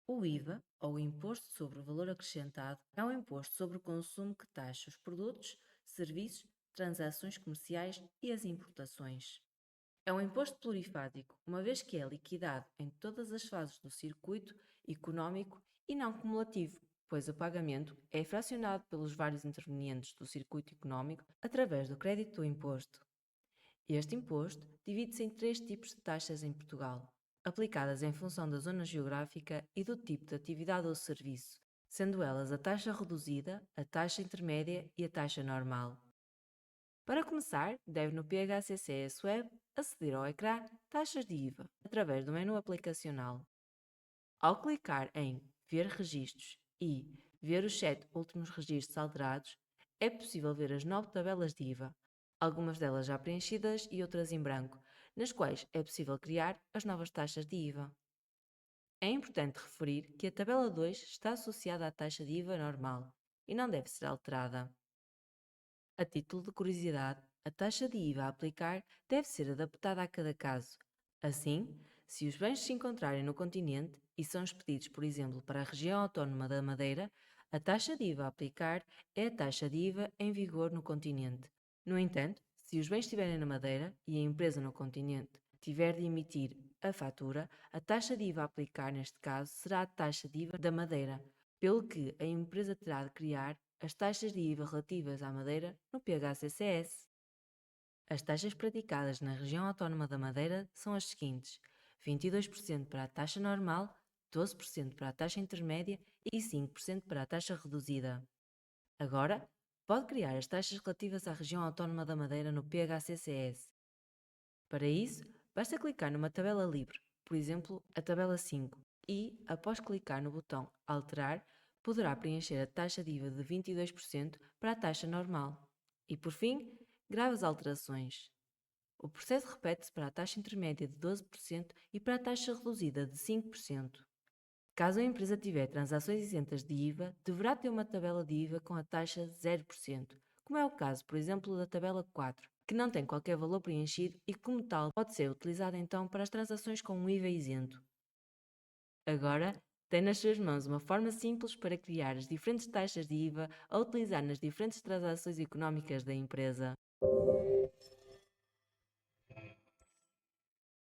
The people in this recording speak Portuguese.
O IVA, ou Imposto sobre o Valor Acrescentado, é um imposto sobre o consumo que taxa os produtos, serviços, transações comerciais e as importações. É um imposto plurifásico, uma vez que é liquidado em todas as fases do circuito económico e não cumulativo, pois o pagamento é fracionado pelos vários intervenientes do circuito económico através do crédito do imposto. Este imposto divide-se em três tipos de taxas em Portugal, aplicadas em função da zona geográfica e do tipo de atividade ou serviço, sendo elas a taxa reduzida, a taxa intermédia e a taxa normal. Para começar, deve no PHCCS Web aceder ao ecrã Taxas de IVA através do menu aplicacional. Ao clicar em Ver registros e ver os 7 últimos registros alterados, é possível ver as 9 tabelas de IVA, algumas delas já preenchidas e outras em branco, nas quais é possível criar as novas taxas de IVA. É importante referir que a tabela 2 está associada à taxa de IVA normal e não deve ser alterada. A título de curiosidade, a taxa de IVA a aplicar deve ser adaptada a cada caso. Assim, se os bens se encontrarem no continente e são expedidos, por exemplo, para a região autónoma da Madeira, a taxa de IVA a aplicar é a taxa de IVA em vigor no continente. No entanto, se os bens estiverem na Madeira e a empresa no continente tiver de emitir a fatura, a taxa de IVA a aplicar neste caso será a taxa de IVA da Madeira, pelo que a empresa terá de criar as taxas de IVA relativas à Madeira no PHCCS. As taxas praticadas na região autónoma da Madeira são as seguintes: 22% para a taxa normal, 12% para a taxa intermédia e 5% para a taxa reduzida. Agora, pode criar as taxas relativas à região autónoma da Madeira no PHCCS. Para isso, basta clicar numa tabela livre, por exemplo, a tabela 5, e, após clicar no botão Alterar, poderá preencher a taxa de IVA de 22% para a taxa normal. E, por fim, grave as alterações. O processo repete-se para a taxa intermédia de 12% e para a taxa reduzida de 5%. Caso a empresa tiver transações isentas de IVA, deverá ter uma tabela de IVA com a taxa 0%, como é o caso, por exemplo, da tabela 4, que não tem qualquer valor preenchido e, como tal, pode ser utilizada então para as transações com um IVA isento. Agora, tem nas suas mãos uma forma simples para criar as diferentes taxas de IVA a utilizar nas diferentes transações económicas da empresa.